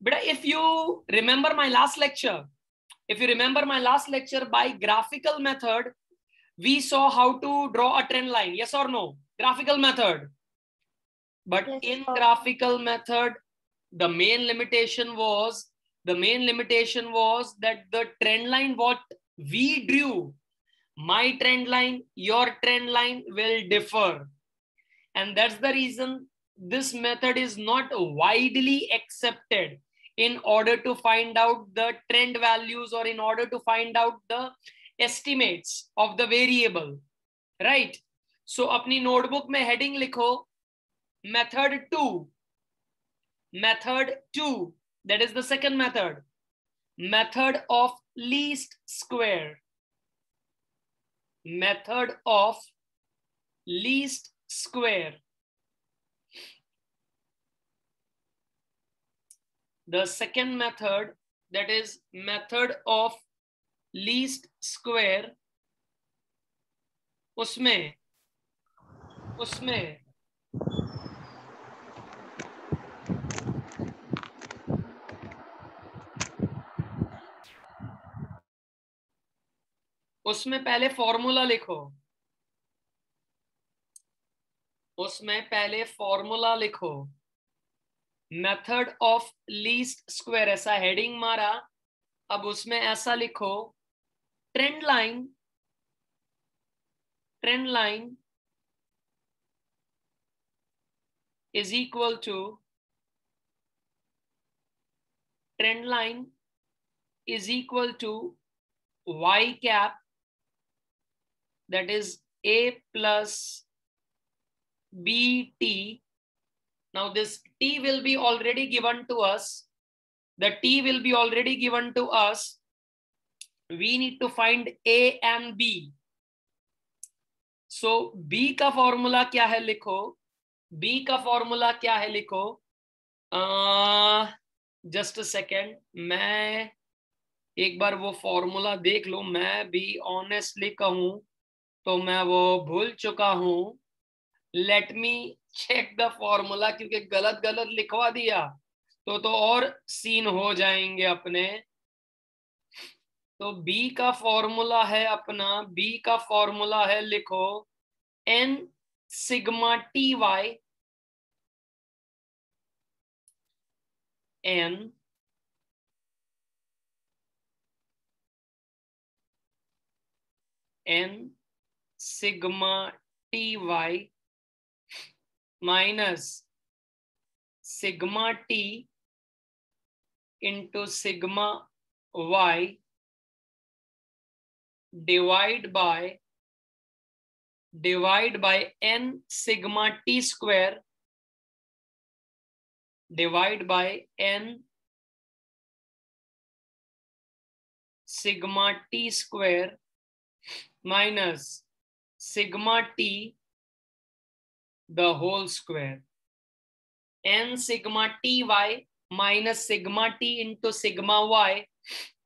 But if you remember my last lecture, by graphical method, we saw how to draw a trend line. Yes or no? Graphical method. But yes, in graphical method, the main limitation was that the trend line what we drew, my trend line, your trend line will differ. And that's the reason this method is not widely accepted in order to find out the trend values or in order to find out the estimates of the variable, right? So अपनी notebook में heading लिखो method 2, that is the second method of least square, the second method, that is method of least square, उसमें पहले formula लिखो, method of least square, ऐसा heading मारा, अब उसमें ऐसा लिखो, trend line is equal to y cap, that is a plus bt. Now this t will be already given to us. We need to find a and b. So b का formula क्या है लिखो, just a second, मैं एक बार वो formula देख लूं. मैं भी ऑनेस्टली कहूं तो मैं वो भूल चुका हूं. Let me check the formula, क्योंकि गलत लिखवा दिया तो और सीन हो जाएंगे अपने. तो बी का फॉर्मूला है लिखो n sigma T Y, n sigma T Y minus sigma T into sigma Y divide by n sigma T square divide by n sigma T square minus sigma T the whole square. n sigma T Y minus sigma T into sigma Y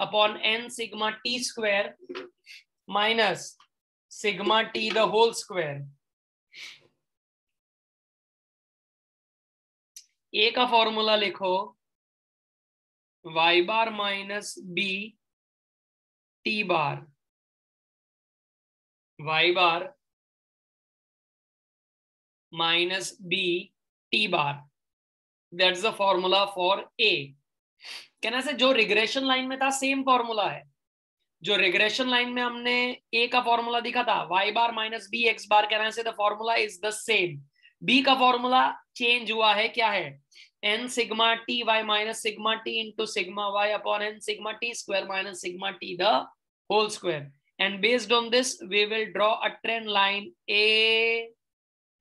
upon n sigma T square minus sigma T the whole square. A का formula लिखो y bar minus B T bar, y bar minus B T bar. That's the formula for a. कहना से जो regression line में था same formula है. जो regression line में हमने ए का फॉर्मूला दिखा था y bar minus B X bar, कहना से the formula is the same. B का फॉर्मूला चेंज हुआ है, क्या है? n sigma T Y minus sigma T into sigma Y upon n sigma T square minus sigma T the whole square. And based on this, we will draw a trend line A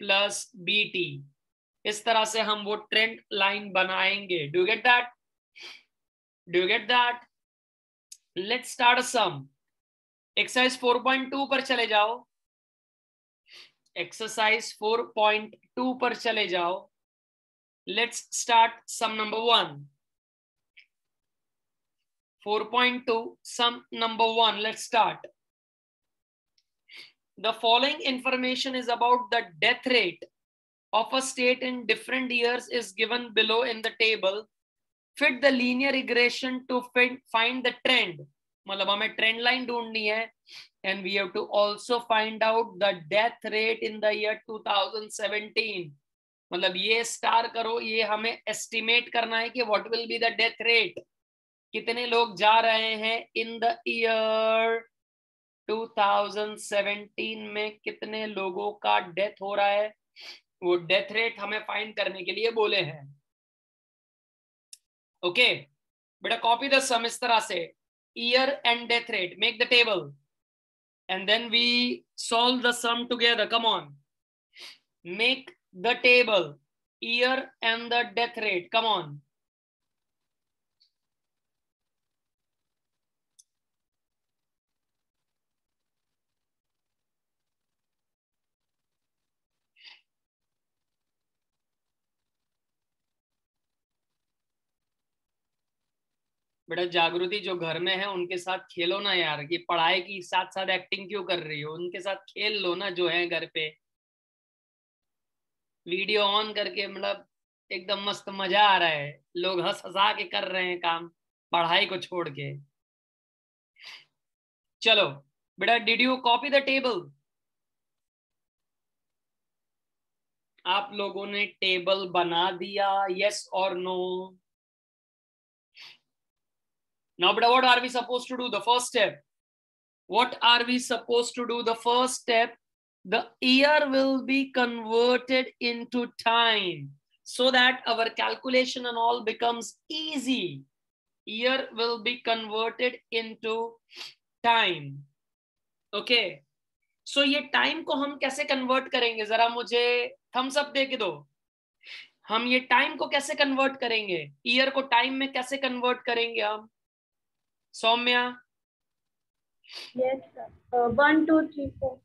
plus BT. इस तरह से हम वो trend line बनाएंगे. Do you get that? Let's start a sum. Exercise 4.2 पर चले जाओ. Exercise 4.2 पर चले जाओ. Let's start sum number 1. 4.2 sum number 1. Let's start. The following information is about the death rate of a state in different years is given below in the table. Fit the linear regression to find the trend, मतलब हमें trend line ढूंढनी है, and we have to also find out the death rate in the year 2017। मतलब ये star करो, ये हमें estimate करना है कि what will be the death rate, कितने लोग जा रहे हैं इन द ईयर 2017 में, कितने लोगों का डेथ हो रहा है, वो डेथ रेट हमें फाइंड करने के लिए बोले हैं। ओके बेटा, कॉपी द सम इस तरह से, year and death rate, make the table and then we solve the sum together. Come on, make the table, year and the death rate. Come on. बेटा जागृति जो घर में है उनके साथ खेलो ना यार, कि पढ़ाई की साथ साथ एक्टिंग क्यों कर रही हो, उनके साथ खेल लो ना जो है घर पे, वीडियो ऑन करके, मतलब एकदम मस्त मजा आ रहा है, लोग हंस हंसा के कर रहे हैं काम पढ़ाई को छोड़ के। चलो बेटा, did you copy the table? आप लोगों ने टेबल बना दिया, यस और no? Now, but what are we supposed to do? The first step. What are we supposed to do? The first step, the year will be converted into time so that our calculation and all becomes easy. Year will be converted into time. Okay. So ये time को हम कैसे convert करेंगे, जरा मुझे Thums up दे के दो। हम ये टाइम को कैसे कन्वर्ट करेंगे, ईयर को टाइम में कैसे कन्वर्ट करेंगे हम? सौम्या? Yes, sir. 1, 2, 3, 4.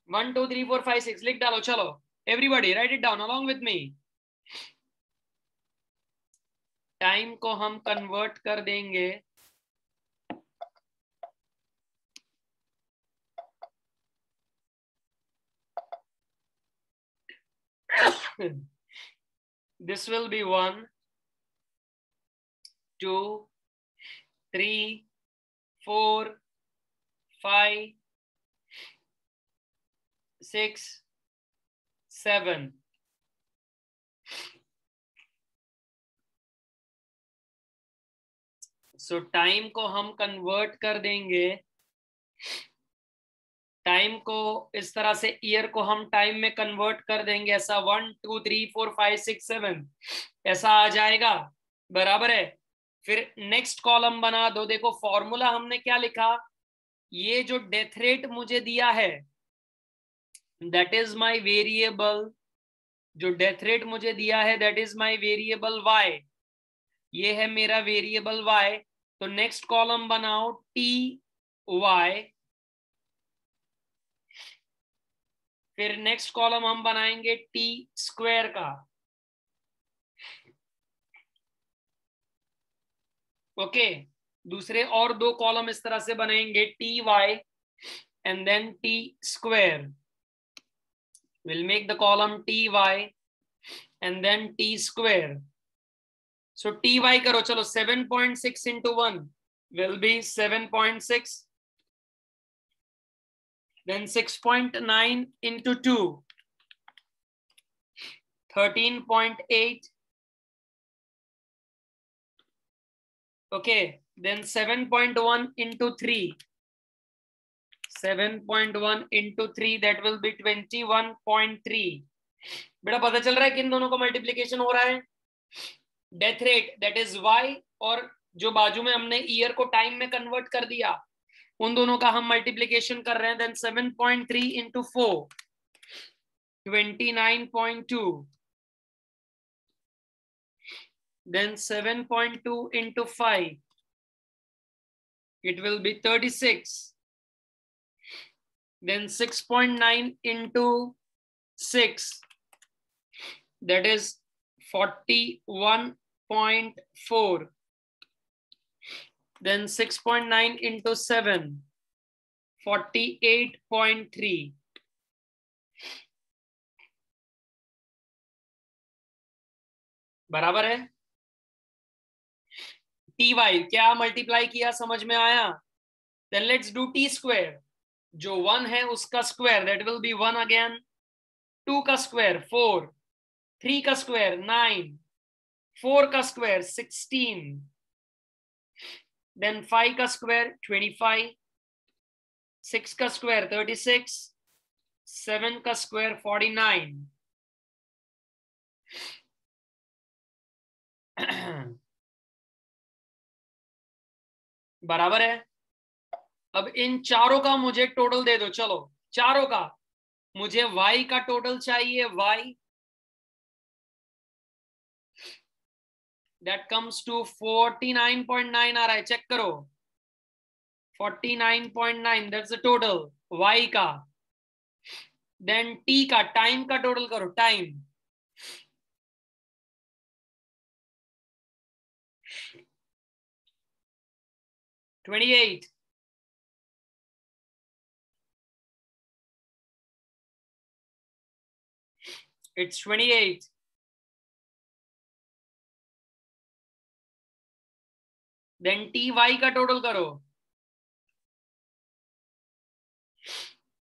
1 2 3 4 5 6 लिख डालो। चलो everybody right it down along with me. Time को हम कन्वर्ट कर देंगे this will be 1 2 3 4 5 6 7। So time को हम कन्वर्ट कर देंगे, टाइम को इस तरह से, ईयर को हम टाइम में कन्वर्ट कर देंगे, ऐसा 1 2 3 4 5 6 7 ऐसा आ जाएगा, बराबर है। फिर नेक्स्ट कॉलम बना दो। देखो फॉर्मूला हमने क्या लिखा, ये जो डेथ रेट मुझे दिया है दैट इज माय वेरिएबल, जो डेथ रेट मुझे दिया है that is my variable y, ये है मेरा वेरिएबल y। तो नेक्स्ट कॉलम बनाओ टी वाई, फिर नेक्स्ट कॉलम हम बनाएंगे टी स्क्वायर का। ओके दूसरे और दो कॉलम इस तरह से बनेंगे T Y and then T square. Will make the column T Y and then T square. So T Y करो, चलो 7.6 into 1 will be 7.6, then 6.9 into 2 13.8, okay, then 7.1 into 3, 7.1 into 3 that will be 21.3। बेटा पता चल रहा है किन दोनों का मल्टीप्लीकेशन हो रहा है, death rate that is y और जो बाजू में हमने ईयर को टाइम में कन्वर्ट कर दिया उन दोनों का हम मल्टीप्लीकेशन कर रहे हैं। Then 7.3 into 4 29.2, then 7.2 into 5 it will be 36, then 6.9 into 6 that is 41.4, then 6.9 into 7 48.3। बराबर है। टी वाई क्या मल्टीप्लाई किया, समझ में आया? Then let's do T square, जो 1 है उसका square, that will be 1 again, 2 का स्क्वायर 4, 3 का स्क्वायर 9, 4 का स्क्वायर 16, देन 5 का स्क्वायर 25, 6 का स्क्वायर 36, 7 का स्क्वायर 49। बराबर है। अब इन चारों का मुझे टोटल दे दो, चलो चारों का मुझे y का टोटल चाहिए, y दैट कम्स टू 49.9 आ रहा है, चेक करो 49.9 दैट्स द टोटल y का। देन t का, टाइम का टोटल करो, time $28, it's 28। Then T Y का टोटल करो,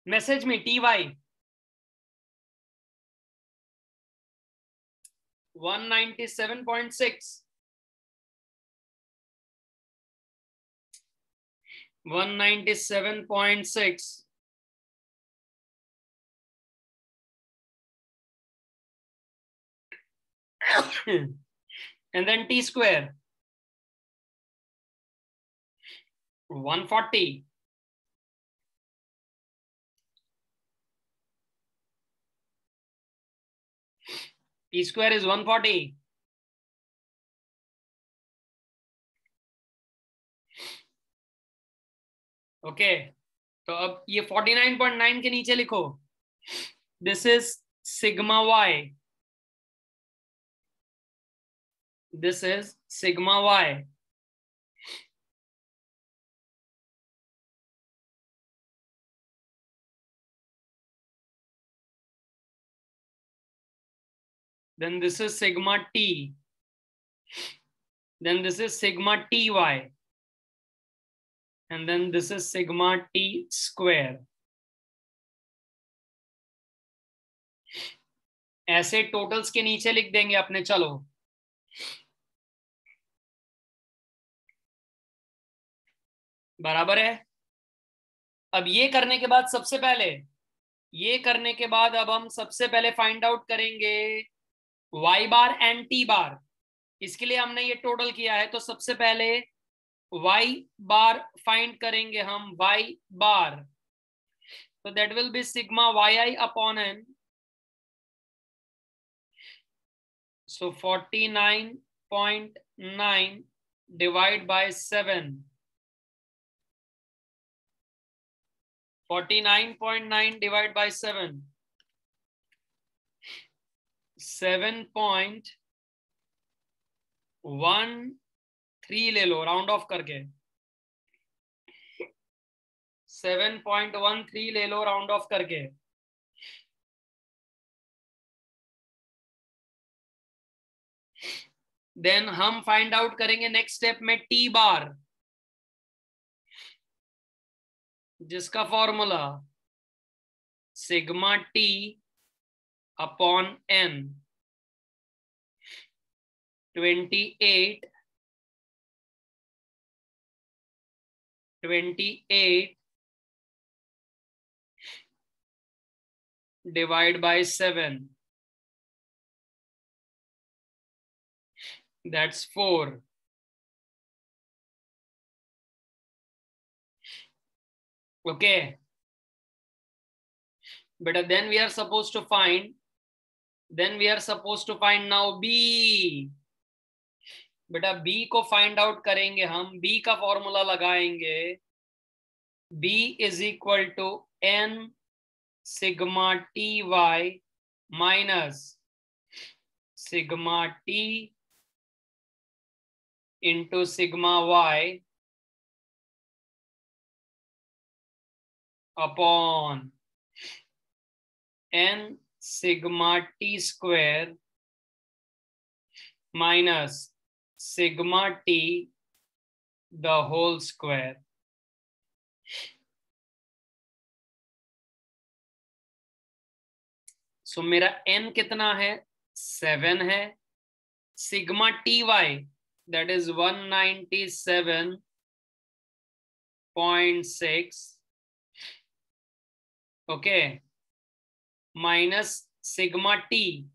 मैसेज में T Y 197.6, 197.6, and then t square 140, t square is 140। Okay तो अब ये 49.9 के नीचे लिखो, this is sigma Y, this is sigma Y. then this is sigma t, then this is sigma ty, and then this is sigma t square। ऐसे totals के नीचे लिख देंगे अपने, चलो बराबर है। अब ये करने के बाद सबसे पहले, ये करने के बाद अब हम सबसे पहले फाइंड आउट करेंगे y बार एंड t बार। इसके लिए हमने ये टोटल किया है, तो सबसे पहले y बार फाइंड करेंगे हम, y बार, तो that will B sigma yi upon n। So 49.9 divide by 7, 49.9 divide by 7, 7.13 ले लो राउंड ऑफ करके, 7.13 ले लो राउंड ऑफ करके। देन हम फाइंड आउट करेंगे नेक्स्ट स्टेप में टी बार, जिसका formula sigma T upon N, 28 divide by 7, that's 4। Okay, but then we are supposed to find, now b। बेटा b को फाइंड आउट करेंगे हम, b का फॉर्मूला लगाएंगे, b is equal to n sigma T Y minus sigma T into sigma Y upon n sigma T square minus sigma T the whole square. So मेरा n कितना है? 7 है. Sigma T Y that is 197.6. Okay, minus sigma T.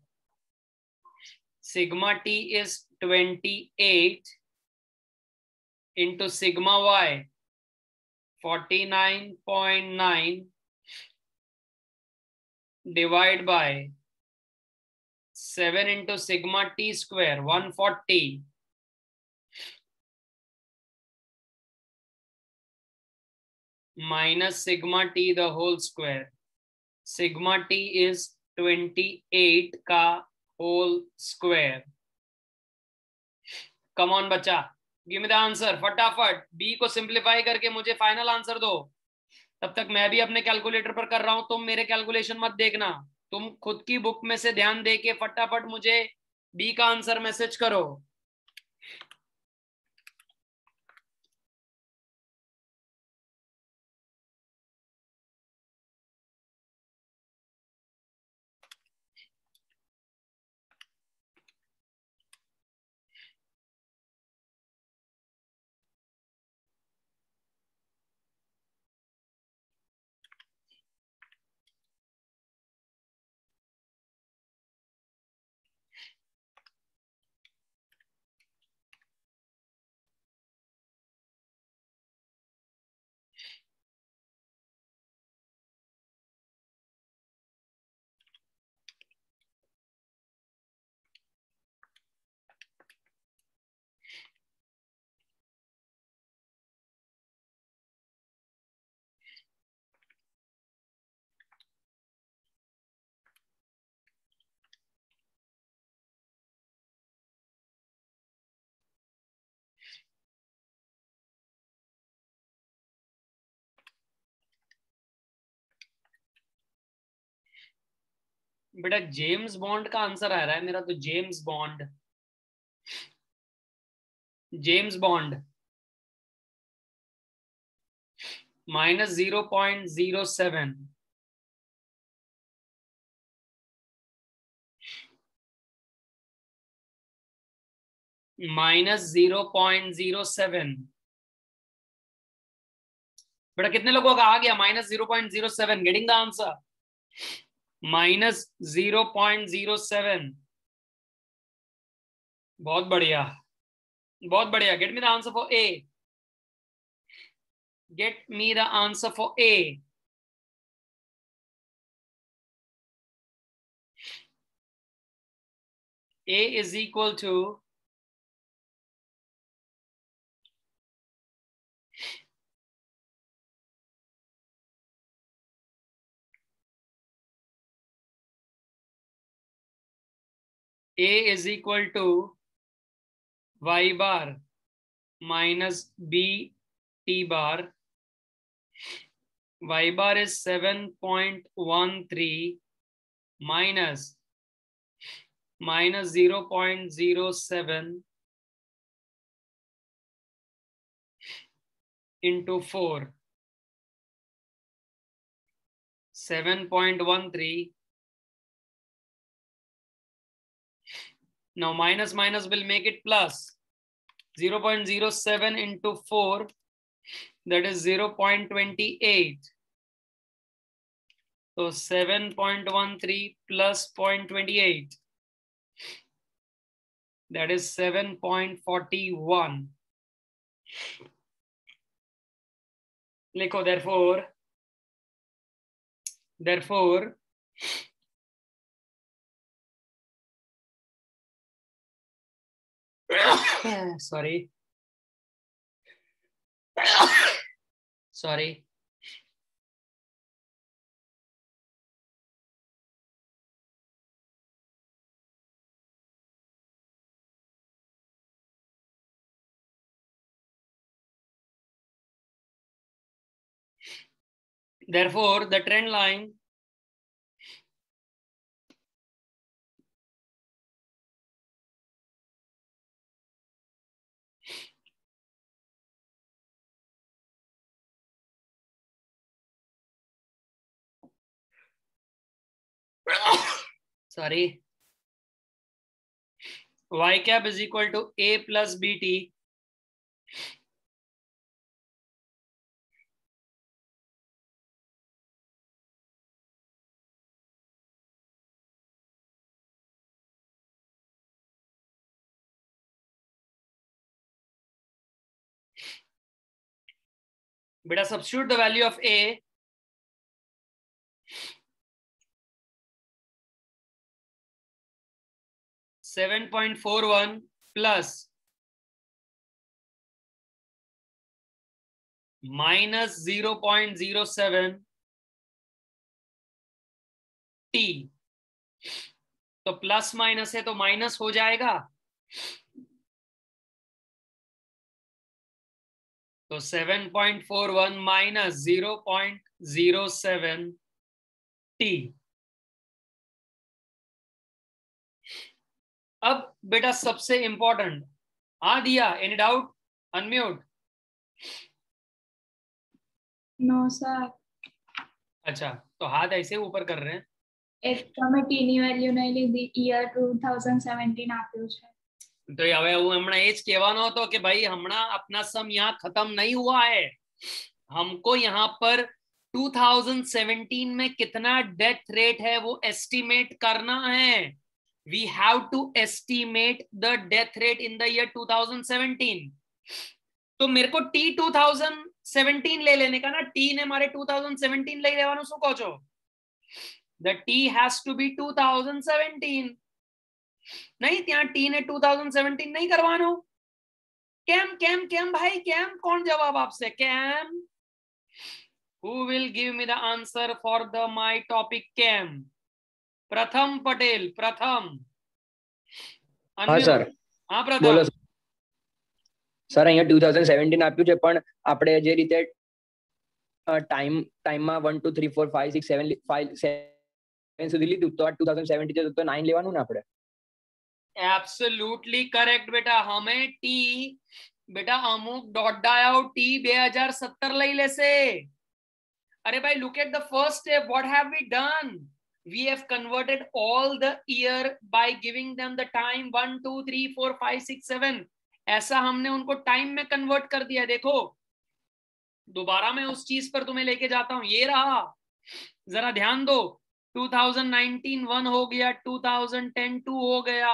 Sigma T is 28 into sigma y 49.9 divide by 7 into sigma t square 140 minus sigma t the whole square. Sigma t is 28 का whole square. Come on बच्चा, give me the answer फटाफट. B को simplify करके मुझे final answer दो. तब तक मैं भी अपने कैलकुलेटर पर कर रहा हूं, तुम मेरे कैलकुलेशन मत देखना. तुम खुद की बुक में से ध्यान दे के फटाफट मुझे बी का आंसर मैसेज करो. बेटा जेम्स बॉन्ड का आंसर आ रहा है मेरा, तो James bond. James bond minus 0.07. Minus 0.07. बेटा कितने लोगों का आ गया minus 0.07? Getting the answer minus 0.07. बहुत बढ़िया, बहुत बढ़िया. Get me the answer for a. Get me the answer for a. A is equal to A is equal to y bar minus b t bar. Y bar is 7.13 minus 0.07 into 4. 7.13. Now minus will make it plus. 0.07 into 4, that is 0.28. So 7.13 plus 0.28, that is 7.41. लिखो therefore sorry therefore the trend line sorry, y cap is equal to a plus bt beta substitute the value of a, (7.41) plus minus 0.07 t, तो plus minus है तो minus हो जाएगा, तो 7.41 minus 0.07 t। अब बेटा सबसे इंपॉर्टेंट, हाँ दिया, any doubt? Unmute. No sir. अच्छा, तो हाथ ऐसे ऊपर कर रहे हैं। એક તમે t ની વેલ્યુ નહીં લીધી, યર 2017 આપ્યું છે, તો હવે હું હમણાં એ જ કહેવાનો હતો કે ભાઈ હમણાં अपना सम यहाँ खत्म नहीं हुआ है, हमको यहाँ पर 2017 में कितना डेथ रेट है वो एस्टिमेट करना है। We have to estimate the death rate in the year 2017। तो मेरे को टी 2017 ले लेने का ना, टी ने मारे 2017 લઈ લેવાનું, શું કહો છો? the t has to be 2017। नहीं, ત્યાં टी ने 2017 नहीं करवानो। કેમ કેમ કેમ ભાઈ, કેમ? कौन जवाब आपसे? કેમ? who will give me the answer for the my topic કેમ? प्रथम पटेल, प्रथम। हाँ सर, हाँ બોલો प्रथम। સર, અહીંયા 2017 આપ્યું છે, પણ આપણે જે રીતે ટાઈમમાં 1 2 3 4 5 6 7 સુધી લીધું, તો આ 2017 છે તો 9 લેવાનું ને આપણે। एब्सोल्युटली करेक्ट बेटा। हमें टी बेटा अमुक डॉट डायो टी 2017 લઈ લેશે। अरे भाई, look at the first step. What have we done? We have converted all the year by giving them the time 1 2 3 4 5 6 7। ऐसा हमने उनको टाइम में कन्वर्ट कर दिया। देखो, दोबारा मैं उस चीज पर तुम्हें लेके जाता हूं, ये रहा, जरा ध्यान दो। 2019 1 हो गया, 2010 2 हो गया,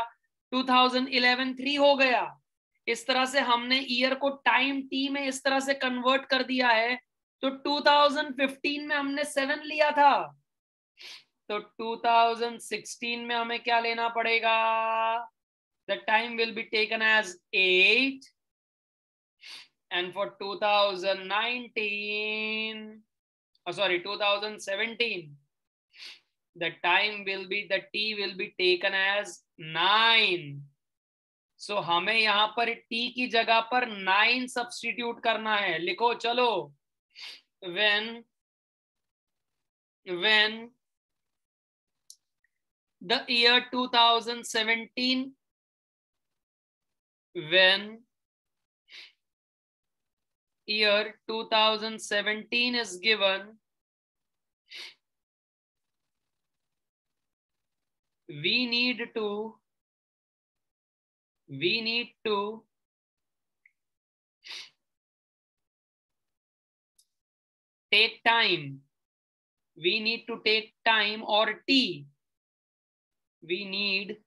2011 3 हो गया। इस तरह से हमने ईयर को टाइम टी में इस तरह से कन्वर्ट कर दिया है। तो 2015 में हमने 7 लिया था, तो 2016 में हमें क्या लेना पड़ेगा? The time will be taken as 8, and for 2019, sorry 2017, the time will be, the t will be taken as 9। so हमें यहाँ पर t की जगह पर 9 सब्स्टिट्यूट करना है। लिखो चलो, when the year 2017, when year 2017 is given, we need to take time. We need to take time, or t, we need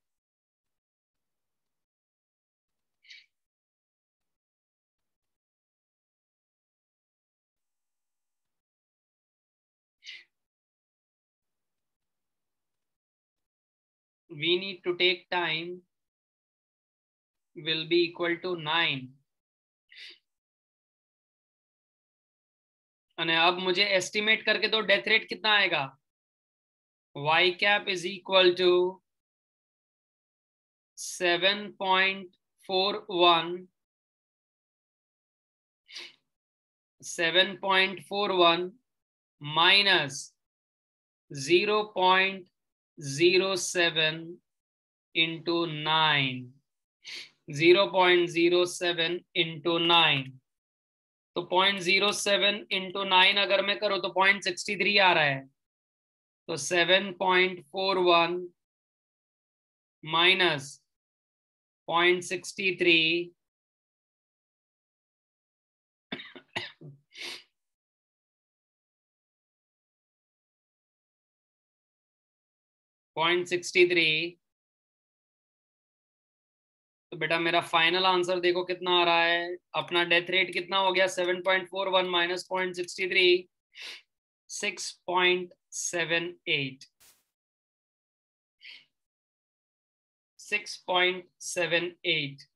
to take time will be equal to 9। અને अब मुझे एस्टिमेट करके तो डेथ रेट कितना आएगा? y cap is equal to 7.41 minus 0.07 into 9, 0.07 into 9, तो 0.07 into 9 अगर मैं करूं तो 0.63 आ रहा है। तो 7.41 माइनस 0.63 0.63, तो बेटा मेरा फाइनल आंसर देखो कितना आ रहा है। अपना डेथ रेट कितना हो गया 7.41 माइनस 0.63, 6.78, 6.78।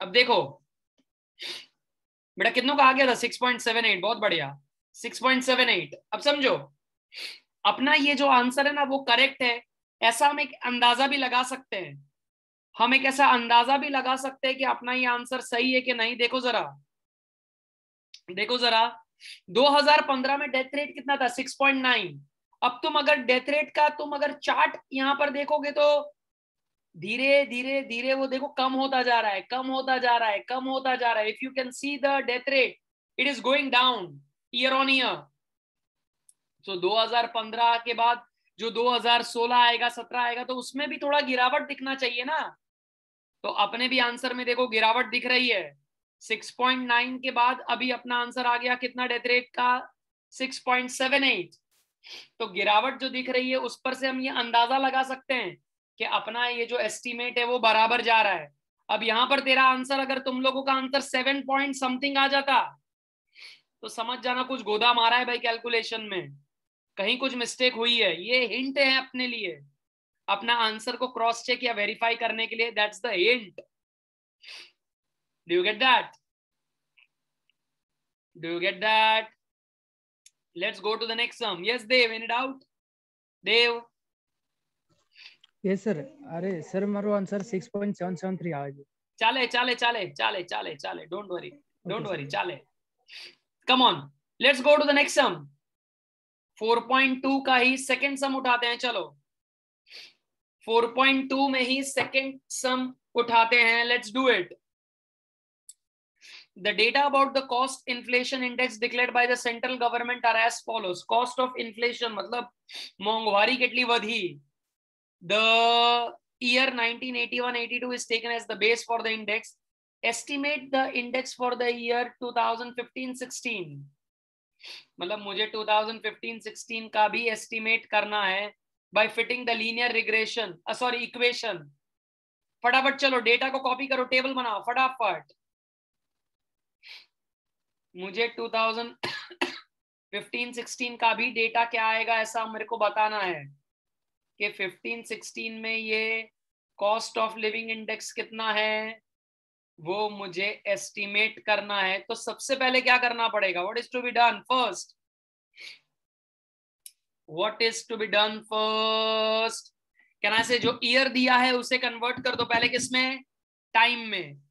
अब देखो बेटा कितनों का आ गया था 6.78, बहुत बढ़िया 6.78। अब समझो अपना ये जो आंसर है ना वो करेक्ट है, ऐसा हम एक अंदाजा भी लगा सकते हैं। हम एक ऐसा अंदाजा भी लगा सकते हैं कि अपना ये आंसर सही है कि नहीं। देखो जरा, देखो जरा 2015 में डेथ रेट कितना था 6.9। अब तुम अगर डेथ रेट का तुम अगर चार्ट यहां पर देखोगे तो धीरे धीरे धीरे वो देखो कम होता जा रहा है, कम होता जा रहा है, कम होता जा रहा है। If you can see the death rate, it is going down year on year. तो 2015 के बाद जो 2016 आएगा 17 आएगा तो उसमें भी थोड़ा गिरावट दिखना चाहिए ना। तो अपने भी आंसर में देखो गिरावट दिख रही है। 6.9 के बाद अभी अपना आंसर आ गया कितना डेथ रेट का 6.78। तो गिरावट जो दिख रही है उस पर से हम ये अंदाजा लगा सकते हैं कि अपना ये जो एस्टिमेट है वो बराबर जा रहा है। अब यहां पर तेरा आंसर, अगर तुम लोगों का आंसर 7 पॉइंट समथिंग आ जाता तो समझ जाना कुछ गोदा मारा है भाई कैलकुलेशन में, कहीं कुछ मिस्टेक हुई है। ये हिंट है अपने लिए, अपना आंसर को क्रॉस चेक या वेरीफाई करने के लिए। That's the hint. Do you get that? Do you get that? Let's go to the next sum. Yes Dev, any doubt? Dev? Yes sir. अरे सर मारो आंसर 6.773 आ गया। चाले चाले चाले चाले चाले चाले, don't worry, don't Okay, worry, sir. चाले। Come on, let's go to the next sum. 4.2 का ही सेकंड सम उठाते हैं। चलो 4.2 में ही सेकंड सम उठाते हैं। Let's do it. The data about the cost inflation index declared by the central government are as follows. Cost of inflation मतलब मोंगवारी कितनी वधी। The year 1981-82 is taken as the base for the index. Estimate the index for the year 2015-16. मतलब मुझे 2015-16 का भी estimate करना है by fitting the linear regression, sorry equation. फटाफट चलो डेटा को कॉपी करो, टेबल बनाओ फटाफट। मुझे 2015-16 का भी डेटा क्या आएगा ऐसा मेरे को बताना है कि 15-16 में ये कॉस्ट ऑफ लिविंग इंडेक्स कितना है वो मुझे एस्टिमेट करना है। तो सबसे पहले क्या करना पड़ेगा? What is to be done first? What is to be done first? Can I say जो ईयर दिया है उसे कन्वर्ट कर दो पहले किसमें? टाइम में।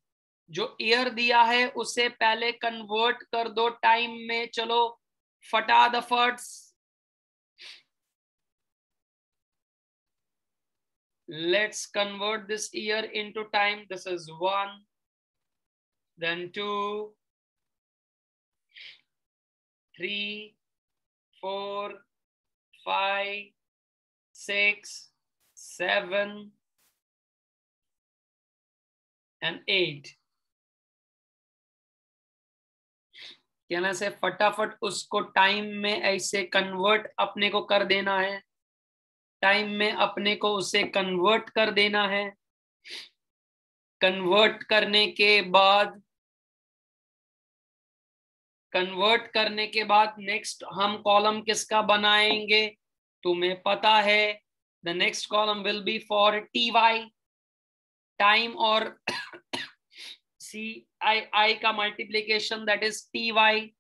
जो ईयर दिया है उसे पहले कन्वर्ट कर दो टाइम में। चलो फटा the फट्स। Let's convert this year into time. This is 1, then 2, 3, 4, 5, 6, 7 and 8। कहना से फटाफट उसको टाइम में ऐसे कन्वर्ट अपने को कर देना है। टाइम में अपने को उसे कन्वर्ट कर देना है। कन्वर्ट करने के बाद नेक्स्ट हम कॉलम किसका बनाएंगे? तुम्हें पता है the next column will be for T Y, time और सी आई का multiplication, that is T Y.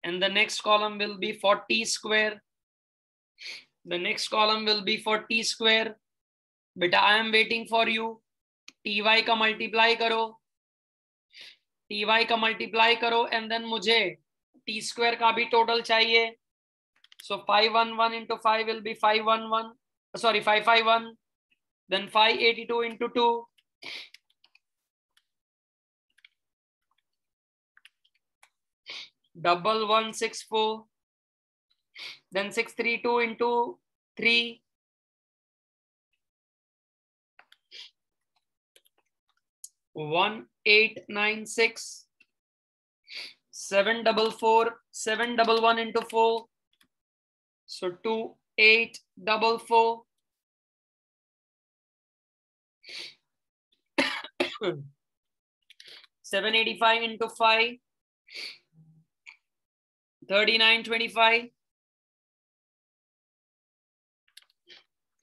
And the next column will be for t square. The next column will be for t square. बेटा I am waiting for you. ty का multiply करो, ty का multiply करो and then मुझे t square का भी total चाहिए। So 511 into 5 will be 511, sorry 551, then 582 into 2, 1164, then 632 into 3, 1896, 744, 711 into 4, so 2844. 785 into 5, 3925.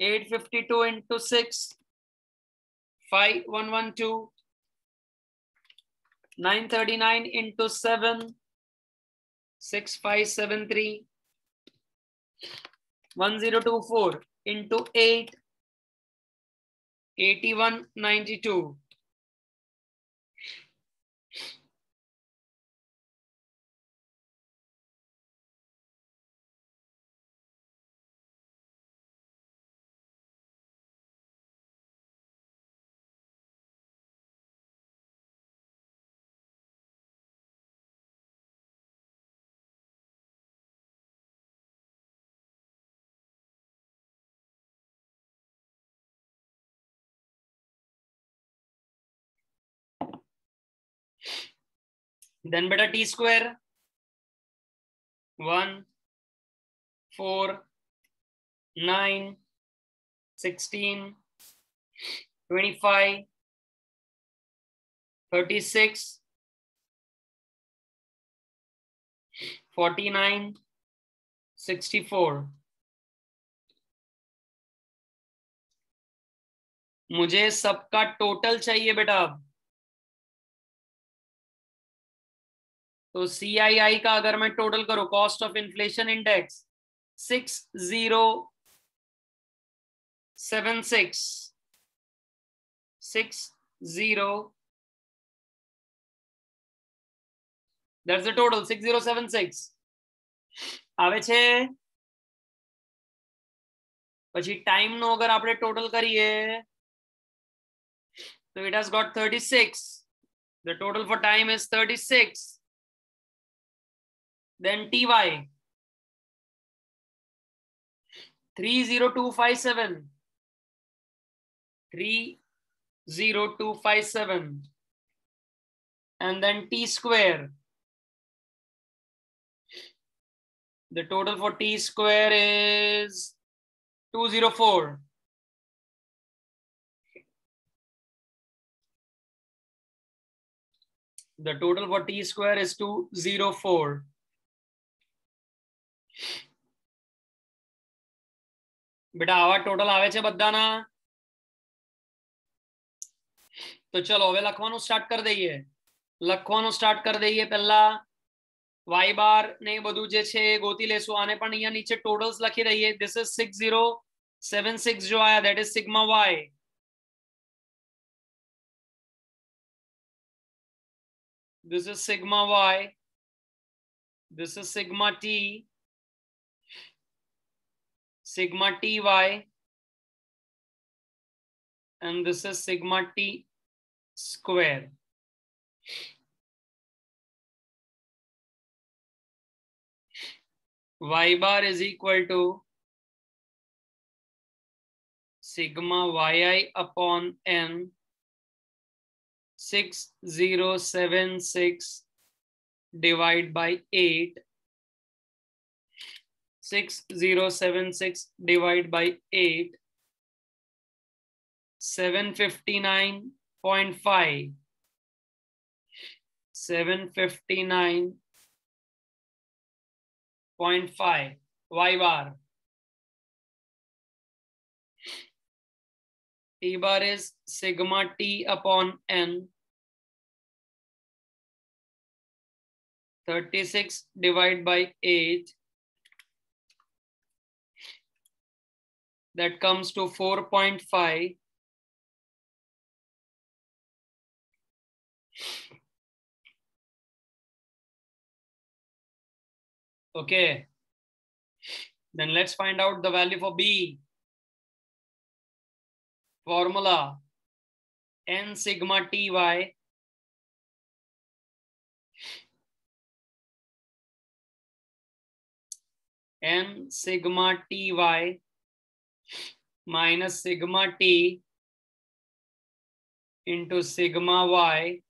852 into 6, 5112. 939 into 7, 6573. 1024 into 8, 8192. Then beta t square 1, 4, 9, 16, 25, 36, 49, 64. मुझे सबका टोटल चाहिए बेटा अब। तो CII का अगर मैं टोटल करूं, cost of inflation index 6076, 60, that's the total 6076 આવે છે। પછી ટાઈમ નો અગર આપણે ટોટલ કરીએ તો it has got 36. The total for time is 36. Then TY 30257, 30257, and then T square. The total for T square is 204. The total for T square is 204. बेटा आवा total आवे छे बधाना। तो चलो હવે લખવાનું સ્ટાર્ટ કરી દઈએ। લખવાનું સ્ટાર્ટ કરી દઈએ। પહેલા y બાર ને બધું જે છે ગોતી લેશું। આને પણ અહીંયા નીચે ટોટલ્સ લખી દઈએ। This is 6076 जो आया, that is sigma y. This is sigma y. This is sigma t. Sigma ty. And this is sigma t square. Y bar is equal to sigma yi upon n 6076 divide by 8. 6076 divide by 8. 759.5. 759.5 y bar. T bar is sigma t upon n 36 divided by 8. That comes to 4.5. Okay. Then let's find out the value for B. Formula n sigma ty n sigma ty minus sigma t into sigma y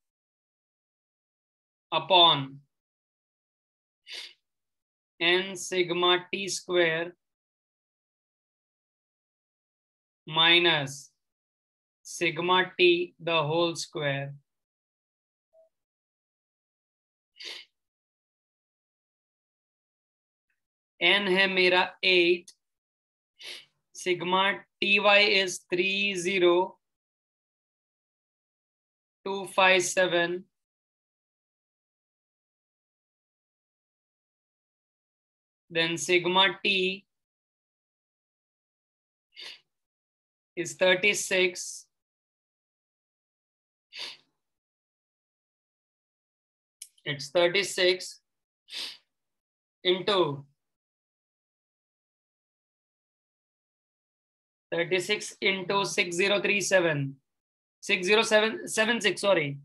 upon n sigma t square minus sigma t the whole square. n है मेरा 8, sigma ty is 30257, then sigma t is 36, it's 36 into 36 into 6037 60776, sorry,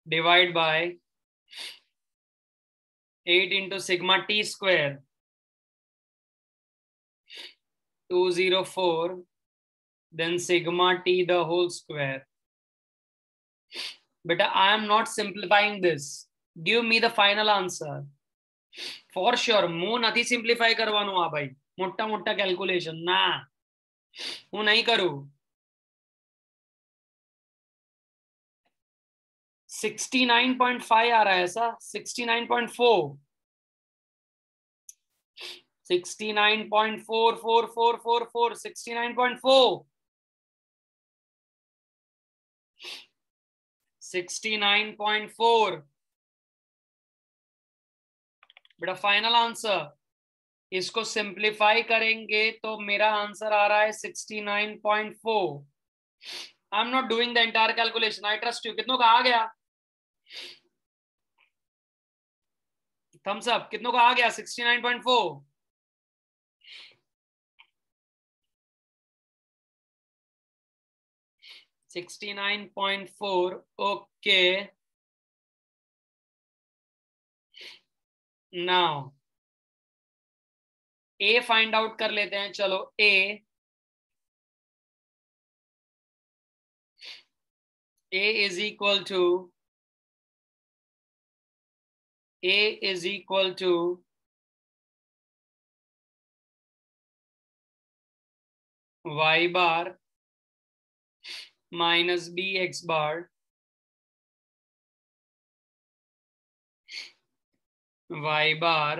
divide by 8 into sigma t square 204, then sigma t the whole square. But I am not simplifying this. Give me the final answer. For sure, હું નથી simplify કરવાનું આ ભાઈ, મોટા મોટા calculation ના હું નહીં કરું. 69.5 आ रहा है ऐसा, 69.4 69.444444 69.4 69.4 बेटा फाइनल आंसर. इसको सिंप्लीफाई करेंगे तो मेरा आंसर आ रहा है 69.4. I am not doing the entire calculation, I trust you. कितनों का आ गया? Thumbs up. कितनों का आ गया? 69.4. Okay. Now A find out कर लेते हैं. चलो A is equal to y bar minus bx bar y bar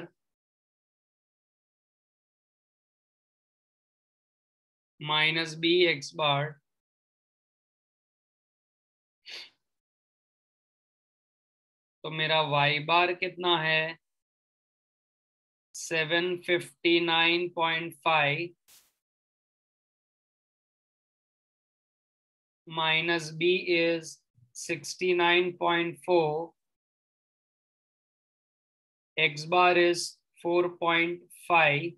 minus bx bar तो मेरा y बार कितना है? 759.5 minus b is 69.4, x bar is 4.5.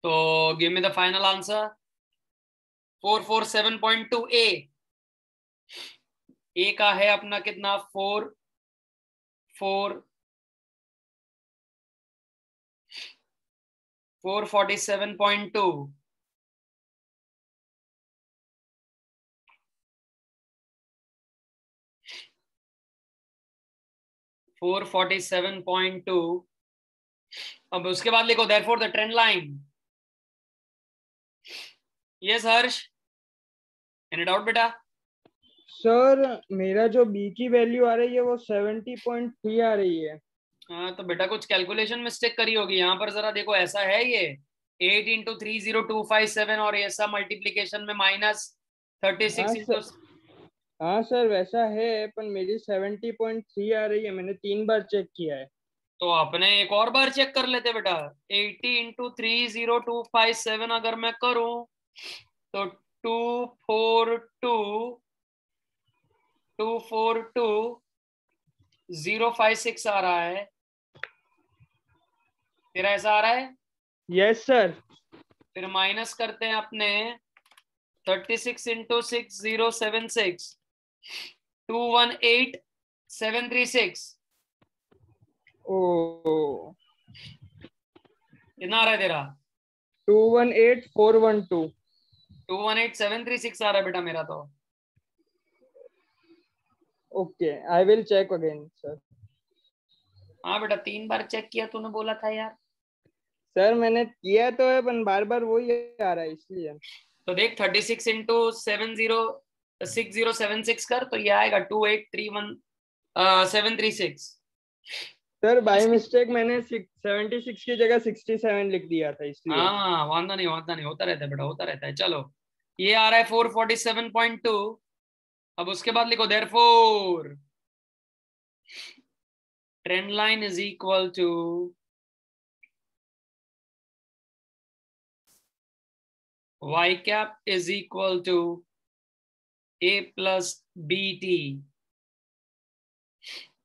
तो give me the final answer. 447.2. ए का है अपना कितना? 447.2. अब उसके बाद लिखो therefore the trend line. Yes Harsh, any doubt बेटा? सर मेरा जो बी की वैल्यू आ रही है वो 70.3 आ रही है. हाँ तो बेटा कुछ कैलकुलेशन मिस्टेक करी होगी. यहाँ पर जरा देखो, ऐसा है ये 8 into 30257 और ऐसा मल्टीप्लीकेशन में -36 into. हाँ सर वैसा है, पर मेरी 70.3 आ रही है. मैंने 3 बार चेक किया है. तो अपने एक और बार चेक कर लेते बेटा. 80 into 30257 अगर मैं करूं तो 242,056 आ रहा है. तेरा ऐसा आ रहा है? Yes sir. फिर माइनस करते हैं अपने 36 इंटू 6076 218736। ओ कितना आ रहा है तेरा? 218412। 218736 आ रहा है बेटा मेरा तो। Okay, I will check again sir. हाँ बेटा 3 बार चेक किया तूने, बोला था यार। सर मैंने किया तो है पर बार बार वही आ रहा है इसलिए। तो देख 36 इंटू 6076 कर, तो ये आएगा 2831736। सर बाय मिस्टेक मैंने 76 की जगह 67 लिख दिया था इसलिए। हाँ वादा नहीं होता रहता है बेटा, होता रहता है। चलो ये आ रहा है 447.2। अब उसके बाद लिखो therefore trend line is equal to y cap is equal to a plus bt.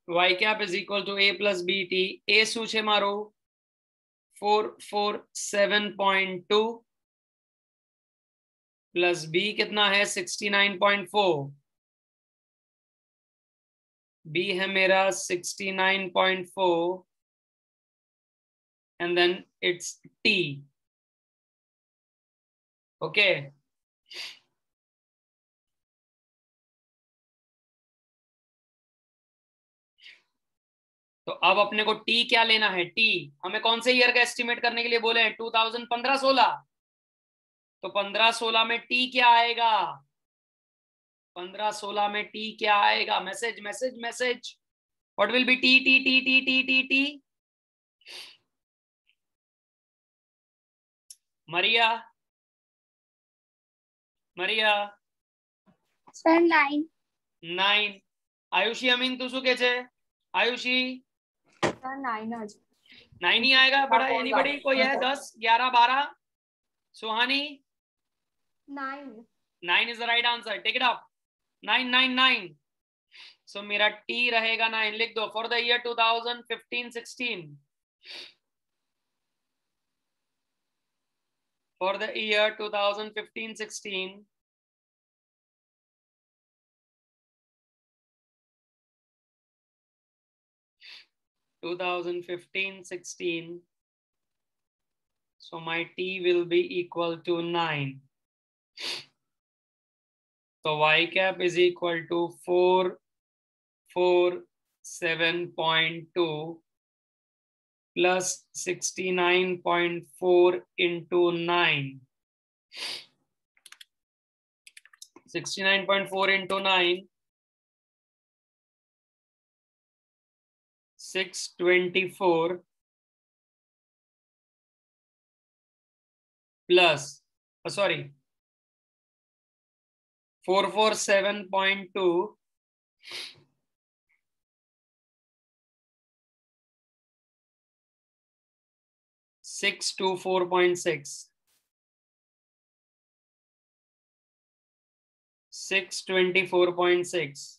y cap is equal to a plus bt. a શું છે મારો 447.2 प्लस b कितना है 69.4। b है मेरा 69.4 and then it's t. Okay तो अब अपने को टी क्या लेना है? टी हमें कौन से ईयर का एस्टिमेट करने के लिए बोले हैं? 2015-16। तो 15-16 में टी क्या आएगा? 15-16 में टी क्या आएगा? Message message message. What will be T T T T T T T? Maria Maria sir 9। 9। Ayushi Amin तू શું કે છે? आयुषी सर 9 आज 9 ही आएगा बड़ा। एनीबॉडी कोई है? 10 11 12? सुहानी 9। 9 is the right answer. Take it up. 999. So मेरा T रहेगा 9। लिख दो for the year 2015-16. For the year 2015-16. So my T will be equal to 9. So y cap is equal to 447.2 plus 69.4 into 9. 69.4 into 9. 624 plus, sorry, 447.2 624.6 624.6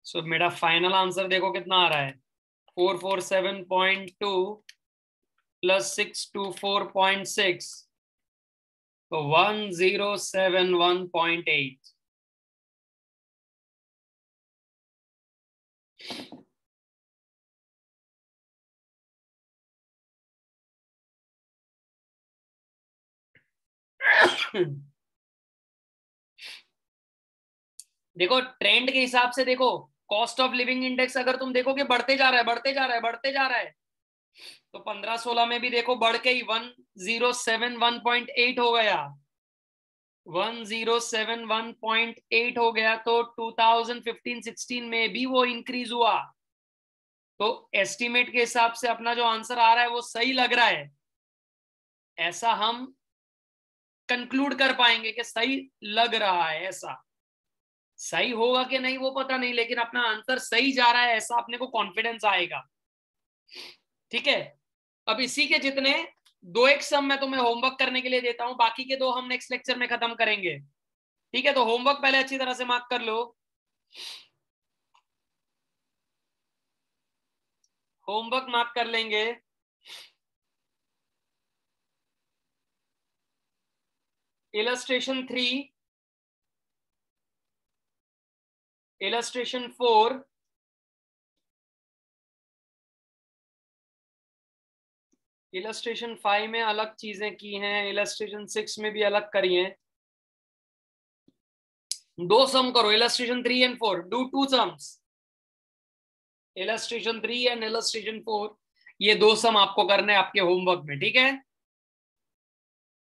सो मेरा final answer देखो कितना आ रहा है 447.2 plus 624.6 तो 1071.8। देखो ट्रेंड के हिसाब से देखो, कॉस्ट ऑफ लिविंग इंडेक्स अगर तुम देखोगे बढ़ते जा रहा है बढ़ते जा रहा है बढ़ते जा रहा है। तो 15-16 में भी देखो बढ़ के ही 1071.8 हो गया। 1071.8 हो गया। तो 2015-16 में भी वो इंक्रीज हुआ। तो एस्टिमेट के हिसाब से अपना जो आंसर आ रहा है वो सही लग रहा है, ऐसा हम कंक्लूड कर पाएंगे कि सही लग रहा है। ऐसा सही होगा कि नहीं वो पता नहीं, लेकिन अपना आंसर सही जा रहा है ऐसा अपने को कॉन्फिडेंस आएगा। ठीक है, अब इसी के जितने दो एक सम मैं तुम्हें होमवर्क करने के लिए देता हूं, बाकी के दो हम नेक्स्ट लेक्चर में खत्म करेंगे, ठीक है? तो होमवर्क पहले अच्छी तरह से मार्क कर लो। होमवर्क मार्क कर लेंगे। इलस्ट्रेशन 3, इलस्ट्रेशन 4, इलस्ट्रेशन 5 में अलग चीजें की हैं, इलस्ट्रेशन 6 में भी अलग करी हैं। दो सम करो, illustration 3 and 4, do 2 sums. Illustration 3 and illustration 4, ये दो सम आपको करने हैं आपके होमवर्क में, ठीक है?